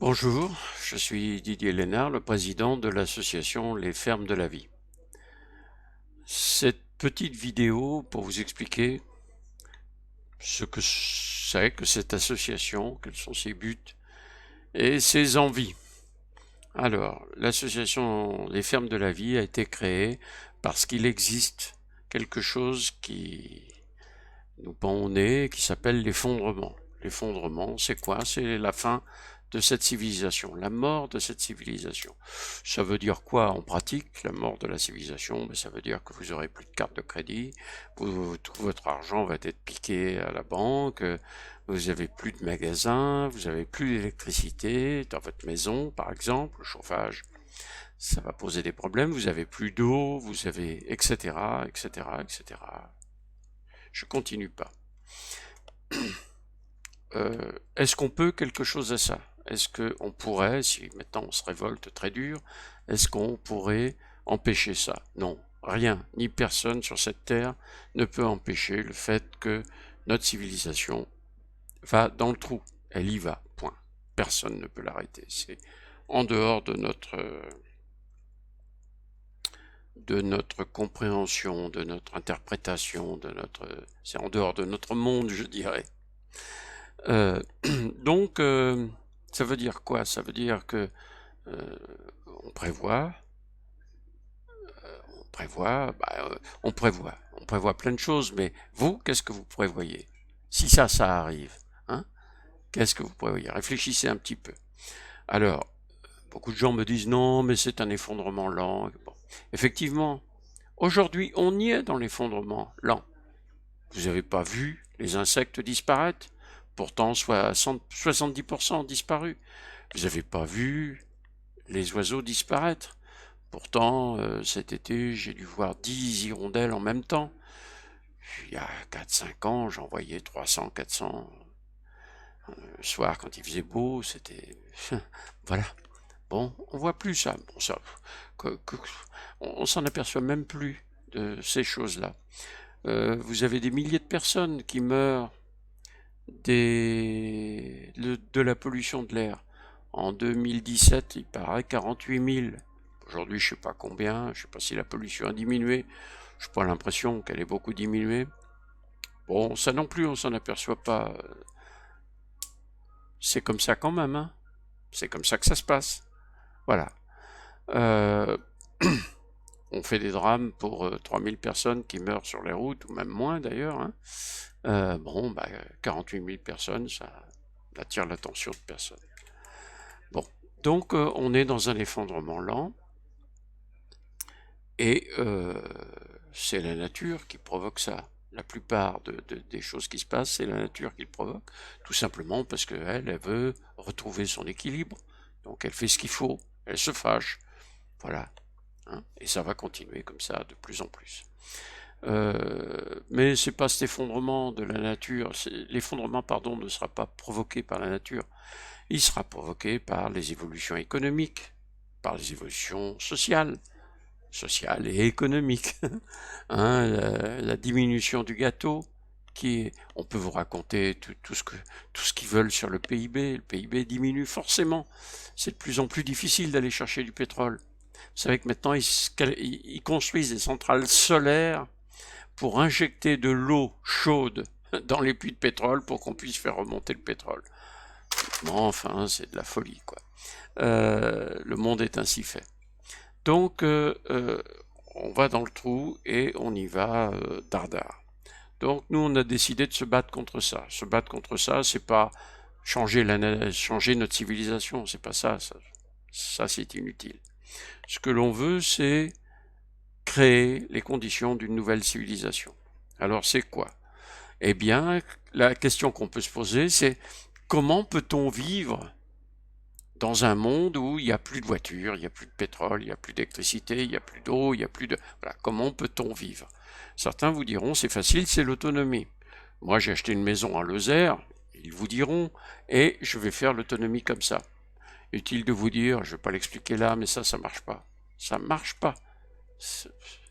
Bonjour, je suis Didier Lénard, le président de l'association Les Fermes de la Vie. Cette petite vidéo pour vous expliquer ce que c'est que cette association, quels sont ses buts et ses envies. Alors, l'association Les Fermes de la Vie a été créée parce qu'il existe quelque chose qui nous pend au nez, qui s'appelle l'effondrement. L'effondrement, c'est quoi? C'est la fin de cette civilisation, la mort de cette civilisation. Ça veut dire quoi en pratique, la mort de la civilisation? Ça veut dire que vous aurez plus de carte de crédit, tout votre argent va être piqué à la banque, vous avez plus de magasins, vous avez plus d'électricité dans votre maison, par exemple, le chauffage, ça va poser des problèmes, vous avez plus d'eau, vous avez, etc., etc., etc. Je continue pas. Est-ce qu'on peut quelque chose à ça? Est-ce qu'on pourrait, si maintenant on se révolte très dur, est-ce qu'on pourrait empêcher ça? Non, rien, ni personne sur cette terre ne peut empêcher le fait que notre civilisation va dans le trou. Elle y va, point. Personne ne peut l'arrêter. C'est en dehors de notre compréhension, de notre interprétation, c'est en dehors de notre monde, je dirais. Euh, donc, ça veut dire quoi? Ça veut dire que euh, on prévoit, on prévoit plein de choses, mais vous, qu'est-ce que vous prévoyez? Si ça arrive, hein? Qu'est-ce que vous prévoyez? Réfléchissez un petit peu. Alors, beaucoup de gens me disent non, mais c'est un effondrement lent. Bon. Effectivement, aujourd'hui, on y est dans l'effondrement lent. Vous n'avez pas vu les insectes disparaître? Pourtant, 70% ont disparu. Vous n'avez pas vu les oiseaux disparaître? Pourtant, cet été, j'ai dû voir 10 hirondelles en même temps. Il y a 4-5 ans, j'en voyais 300, 400. Le soir, quand il faisait beau, c'était... voilà. Bon, on voit plus ça. Bon, ça on s'en aperçoit même plus de ces choses-là. Vous avez des milliers de personnes qui meurent de la pollution de l'air. En 2017, il paraît 48 000. Aujourd'hui, je ne sais pas combien, je ne sais pas si la pollution a diminué. Je n'ai pas l'impression qu'elle ait beaucoup diminué. Bon, ça non plus, on s'en aperçoit pas. C'est comme ça quand même, hein. C'est comme ça que ça se passe. Voilà. Euh, on fait des drames pour 3000 personnes qui meurent sur les routes, ou même moins d'ailleurs, hein. 48 000 personnes, ça attire l'attention de personne. Bon, donc on est dans un effondrement lent, et c'est la nature qui provoque ça. La plupart des choses qui se passent, c'est la nature qui le provoque, tout simplement parce qu'elle veut retrouver son équilibre, donc elle fait ce qu'il faut, elle se fâche, voilà, hein, et ça va continuer comme ça de plus en plus. Mais c'est pas cet effondrement de la nature, l'effondrement, pardon, ne sera pas provoqué par la nature, il sera provoqué par les évolutions économiques, par les évolutions sociales et économiques. Hein, la diminution du gâteau, on peut vous raconter tout ce qu'ils veulent sur le PIB. Le PIB diminue forcément. C'est de plus en plus difficile d'aller chercher du pétrole. Vous savez que maintenant, ils construisent des centrales solaires pour injecter de l'eau chaude dans les puits de pétrole pour qu'on puisse faire remonter le pétrole. Bon, enfin, c'est de la folie, quoi. Le monde est ainsi fait. Donc, on va dans le trou et on y va dardard. Donc, nous, on a décidé de se battre contre ça. Se battre contre ça, c'est pas changer notre civilisation, c'est pas ça. Ça c'est inutile. Ce que l'on veut, c'est créer les conditions d'une nouvelle civilisation. Alors, c'est quoi? Eh bien, la question qu'on peut se poser, c'est comment peut-on vivre dans un monde où il n'y a plus de voitures, il n'y a plus de pétrole, il n'y a plus d'électricité, il n'y a plus d'eau, il n'y a plus de... Voilà, comment peut-on vivre? Certains vous diront, c'est facile, c'est l'autonomie. Moi, j'ai acheté une maison à Lozère, ils vous diront, et je vais faire l'autonomie comme ça. Utile de vous dire, je ne vais pas l'expliquer là, mais ça marche pas. Ça marche pas.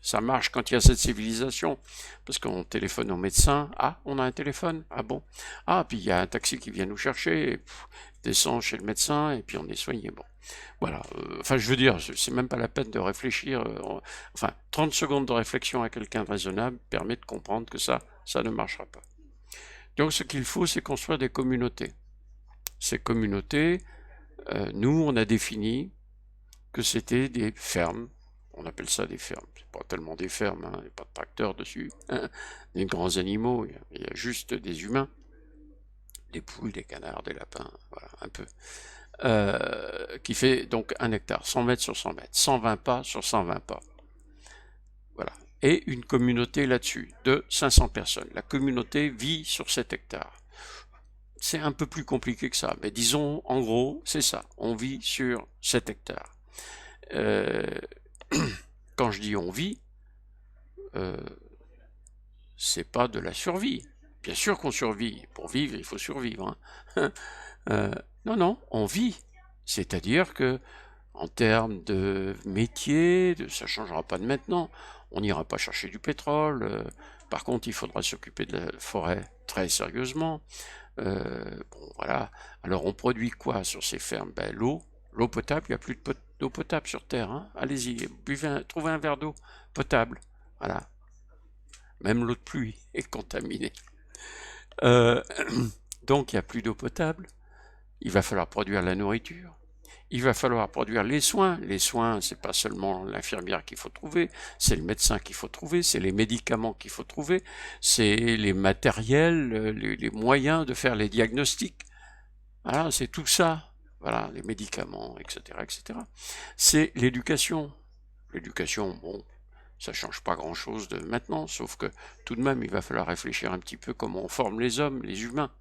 Ça marche quand il y a cette civilisation, parce qu'on téléphone au médecin. Ah, on a un téléphone. Ah bon. Ah, puis il y a un taxi qui vient nous chercher, et, descend chez le médecin, et puis on est soigné. Bon, voilà. Enfin, je veux dire, c'est même pas la peine de réfléchir. Enfin, 30 secondes de réflexion à quelqu'un de raisonnable permet de comprendre que ça ne marchera pas. Donc, ce qu'il faut, c'est construire des communautés. Ces communautés, nous, on a défini que c'était des fermes. On appelle ça des fermes. C'est pas tellement des fermes, il n'y a pas de tracteurs dessus, des grands animaux, il y a juste des humains, des poules, des canards, des lapins, voilà, un peu. Qui fait donc 1 hectare, 100 mètres sur 100 mètres, 120 pas sur 120 pas. Voilà. Et une communauté là-dessus de 500 personnes. La communauté vit sur 7 hectares. C'est un peu plus compliqué que ça, mais disons, en gros, c'est ça. On vit sur 7 hectares. Quand je dis on vit, c'est pas de la survie. Bien sûr qu'on survit. Pour vivre, il faut survivre. Non, non, on vit. C'est-à-dire que, en termes de métier, ça ne changera pas de maintenant. On n'ira pas chercher du pétrole. Par contre, il faudra s'occuper de la forêt très sérieusement. Bon, voilà. Alors, on produit quoi sur ces fermes? Ben, l'eau potable. Il n'y a plus d'eau potable sur Terre. Hein. Allez-y, trouvez un verre d'eau potable. Voilà. Même l'eau de pluie est contaminée. Donc, il n'y a plus d'eau potable. Il va falloir produire la nourriture. Il va falloir produire les soins. Les soins, c'est pas seulement l'infirmière qu'il faut trouver, c'est le médecin qu'il faut trouver, c'est les médicaments qu'il faut trouver, c'est les matériels, les moyens de faire les diagnostics. Voilà, c'est tout ça. Voilà, les médicaments, etc., etc. C'est l'éducation. L'éducation, bon, ça change pas grand-chose de maintenant, sauf que tout de même, il va falloir réfléchir un petit peu comment on forme les hommes, les humains,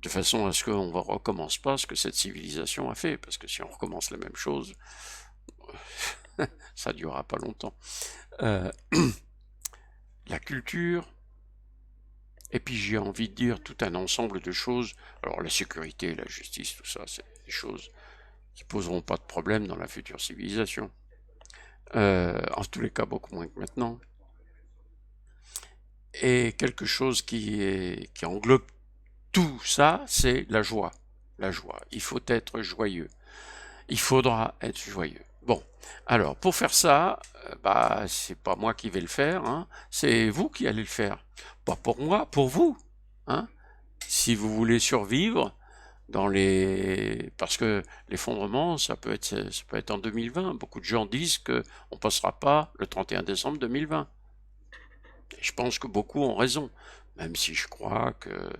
de façon à ce qu'on ne recommence pas ce que cette civilisation a fait, parce que si on recommence la même chose, ça ne durera pas longtemps. La culture, et puis j'ai envie de dire tout un ensemble de choses. Alors la sécurité, la justice, tout ça, c'est des choses qui poseront pas de problème dans la future civilisation. En tous les cas, beaucoup moins que maintenant. Et quelque chose qui englobe tout ça, c'est la joie. La joie. Il faut être joyeux. Il faudra être joyeux. Bon, alors pour faire ça, c'est pas moi qui vais le faire, hein, c'est vous qui allez le faire. Pas pour moi, pour vous. Hein. Si vous voulez survivre parce que l'effondrement, ça peut être en 2020. Beaucoup de gens disent qu'on ne passera pas le 31 décembre 2020. Et je pense que beaucoup ont raison, même si je crois que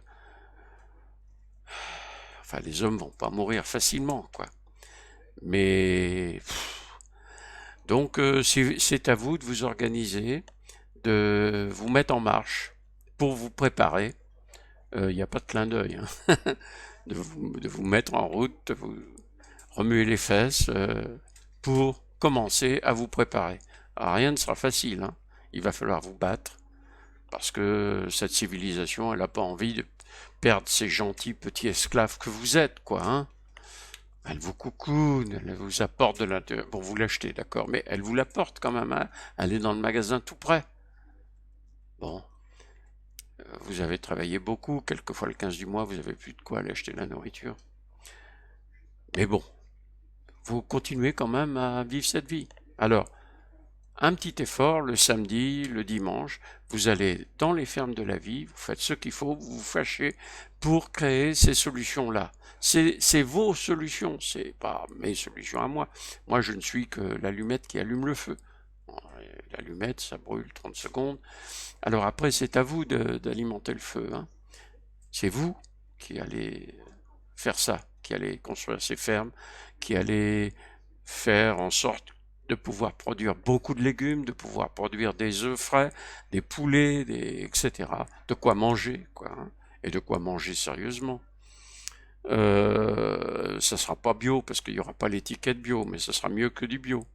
les hommes vont pas mourir facilement, quoi. Mais donc c'est à vous de vous organiser, de vous mettre en marche pour vous préparer. Il n'y a pas de clin d'œil, hein. de vous mettre en route, de vous remuer les fesses pour commencer à vous préparer. Alors, rien ne sera facile, hein. Il va falloir vous battre parce que cette civilisation, elle n'a pas envie de perdre ces gentils petits esclaves que vous êtes, quoi, hein. Elle vous coucoune, elle vous apporte de l'intérieur. Bon, vous l'achetez, d'accord, mais elle vous l'apporte quand même, hein. Elle est dans le magasin tout près. Bon, vous avez travaillé beaucoup, quelquefois le 15 du mois, vous n'avez plus de quoi aller acheter la nourriture. Mais bon, vous continuez quand même à vivre cette vie. Alors, un petit effort le samedi, le dimanche, vous allez dans les fermes de la vie, vous faites ce qu'il faut, vous vous fâchez pour créer ces solutions-là. C'est vos solutions, c'est pas mes solutions à moi. Moi, je ne suis que l'allumette qui allume le feu. L'allumette, ça brûle 30 secondes. Alors après, c'est à vous d'alimenter le feu, hein. C'est vous qui allez faire ça, qui allez construire ces fermes, qui allez faire en sorte de pouvoir produire beaucoup de légumes, de pouvoir produire des œufs frais, des poulets, etc. De quoi manger, quoi, hein, et de quoi manger sérieusement. Ça sera pas bio parce qu'il n'y aura pas l'étiquette bio, mais ça sera mieux que du bio.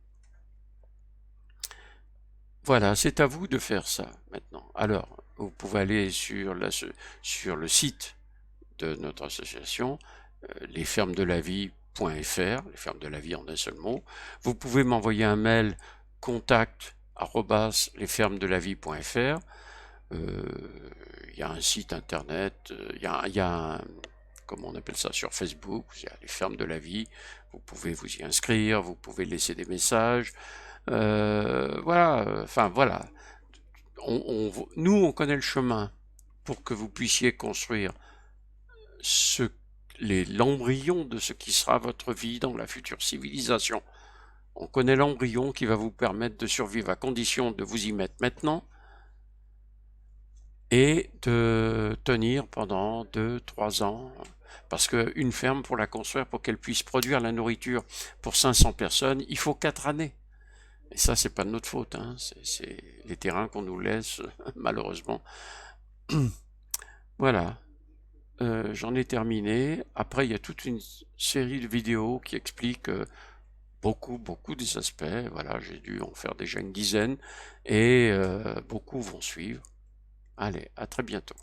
Voilà, c'est à vous de faire ça maintenant. Alors, vous pouvez aller sur le site de notre association, lesfermesdelavie.fr, les fermes de la vie en un seul mot. Vous pouvez m'envoyer un mail contact lesfermesdelavie.fr. Il y a un site internet, il y a un, comment on appelle ça, sur Facebook, il y a les fermes de la vie, vous pouvez vous y inscrire, vous pouvez laisser des messages, voilà, enfin voilà, nous on connaît le chemin pour que vous puissiez construire l'embryon de ce qui sera votre vie dans la future civilisation. On connaît l'embryon qui va vous permettre de survivre à condition de vous y mettre maintenant et de tenir pendant 2-3 ans. Parce qu'une ferme, pour la construire, pour qu'elle puisse produire la nourriture pour 500 personnes, il faut 4 années. Et ça, c'est pas de notre faute, hein. C'est les terrains qu'on nous laisse, malheureusement. Voilà. J'en ai terminé. Après, il y a toute une série de vidéos qui expliquent beaucoup des aspects. Voilà, j'ai dû en faire déjà une dizaine et beaucoup vont suivre. Allez, à très bientôt.